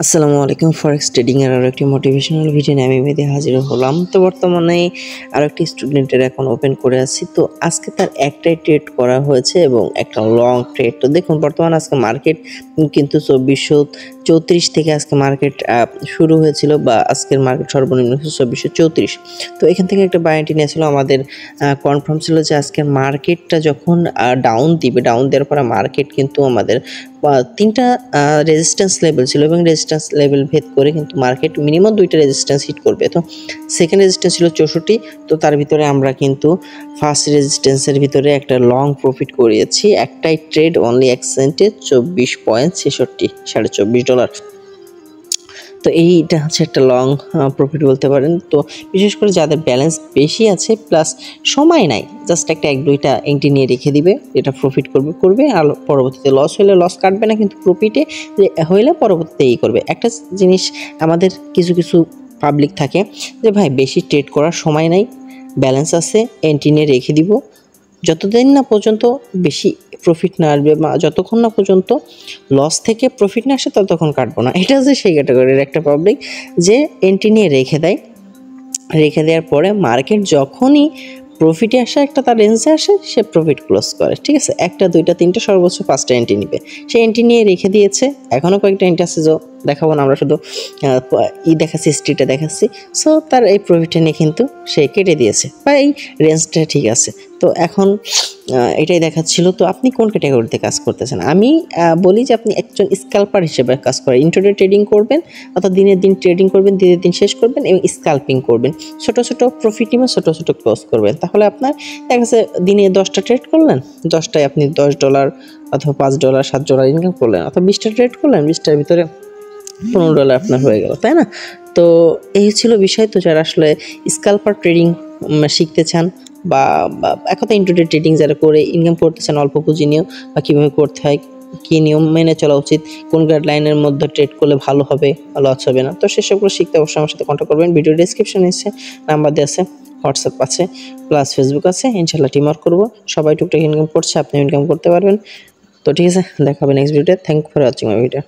আসসালামু আলাইকুম। Forex trading এর আরো একটি মোটিভেশনাল ভিডিও নিয়ে আমি মেহেদী হাজির হলাম। তো বর্তমানে আরো একটি স্টুডেন্টের অ্যাকাউন্ট ওপেন করে আছি। তো আজকে তার একটাই ট্রেড করা হয়েছে এবং একটা লং ট্রেড। তো দেখুন বর্তমানে আজকে মার্কেট কিন্তু 2434 থেকে আজকে মার্কেট শুরু হয়েছিল, বা আজকের মার্কেট সর্বনিম্ন 2434। তো এখান থেকে একটা বাই এন্ট্রি নিয়েছিল। আমাদের কনফার্ম ছিল যে আজকের মার্কেটটা যখন ডাউন দিবে, ডাউন দেওয়ার পরে মার্কেট কিন্তু আমাদের তিনটা রেজিস্ট্যান্স লেভেল ছিল এবং রেজিস্ট্যান্স লেভেল ভেদ করে কিন্তু মার্কেট মিনিমাম দুইটা রেজিস্ট্যান্স হিট করবে। তো সেকেন্ড রেজিস্ট্যান্স ছিল 64। তো তার ভিতরে আমরা কিন্তু ফার্স্ট রেজিস্ট্যান্সের ভিতরে একটা লং প্রফিট করিয়েছি। একটাই ট্রেড, অনলি এক সেন্টে 24.66, $24.5। তো এইটা হচ্ছে একটা লং প্রফিট বলতে পারেন। তো বিশেষ করে যাদের ব্যালেন্স বেশি আছে প্লাস সময় নাই, জাস্ট একটা এক দুইটা এন্ট্রি নিয়ে রেখে দিবে, এটা প্রফিট করবে আর পরবর্তীতে লস হলে লস কাটবে না, কিন্তু প্রফিটে হইলে পরবর্তীতে করবে। একটা জিনিস আমাদের কিছু কিছু পাবলিক থাকে যে ভাই বেশি ট্রেড করার সময় নাই, ব্যালেন্স আছে, এন্ট্রি নিয়ে রেখে দিব, যতদিন না পর্যন্ত বেশি প্রফিট না আসবে বা যতক্ষণ না পর্যন্ত লস থেকে প্রফিট না আসে ততক্ষণ কাটবো না। এটা হচ্ছে সেই ক্যাটাগরির একটা পাবলিক যে এন্ট্রি নিয়ে রেখে দেয়, রেখে দেওয়ার পরে মার্কেট যখনই প্রফিটে আসে, একটা তার রেঞ্জে আসে, সে প্রফিট ক্লোজ করে। ঠিক আছে, একটা দুইটা তিনটা সর্বোচ্চ 5টা এন্ট্রি নিবে, সে এন্ট্রি নিয়ে রেখে দিয়েছে। এখনও কয়েকটা এন্ট্রি আছে, যে দেখাবো না, আমরা শুধু দেখাচ্ছি, হিস্ট্রিটা দেখাচ্ছি। সো তার এই প্রফিটটা নিয়ে কিন্তু সে কেটে দিয়েছে, বা এই রেঞ্জটা ঠিক আছে। তো এখন এটাই দেখাচ্ছিল। তো আপনি কোন ক্যাটাগরিতে কাজ করতেছেন? আমি বলি যে আপনি একজন স্ক্যাল্পার হিসেবে কাজ করেন, ইন্ট্রাডে ট্রেডিং করবেন, অর্থাৎ দিনের দিন ট্রেডিং করবেন, দিনের দিন শেষ করবেন এবং স্ক্যাল্পিং করবেন। ছোট ছোট প্রফিট নিয়ে ছোট ছোট ক্লোজ করবেন। তাহলে আপনার দেখা যাচ্ছে দিনে 10টা ট্রেড করলেন, 10টায় আপনি $10 অথবা $5 $7 ইনকাম করলেন, অথবা 20টা ট্রেড করলেন, 20টার ভিতরে $15 আপনার হয়ে গেল, তাই না? তো এই ছিল বিষয়। তো যারা আসলে স্ক্যাল্পার ট্রেডিং শিখতে চান, বা এক কথা ইন্ট্রাডে ট্রেডিং যারা করে ইনকাম করতে চান অল্প পুঁজি নিয়েও, বা কীভাবে করতে হয়, কী নিয়ম মেনে চলা উচিত, কোন গাইডলাইনের মধ্যে ট্রেড করলে ভালো হবে, লস হবে না, তো সেসবগুলো শিখতে অবশ্যই আমার সাথে কন্ট্যাক্ট করবেন। ভিডিও ডিসক্রিপশনে এসে নাম্বার দেওয়া আছে, হোয়াটসঅ্যাপ আছে, প্লাস ফেসবুক আছে। ইনশাল্লাহ টিম ওয়ার্ক করবো, সবাই টুকটাক ইনকাম করছে, আপনি ইনকাম করতে পারবেন। তো ঠিক আছে, দেখা হবে নেক্সট ভিডিওতে। Thank you for watching my video.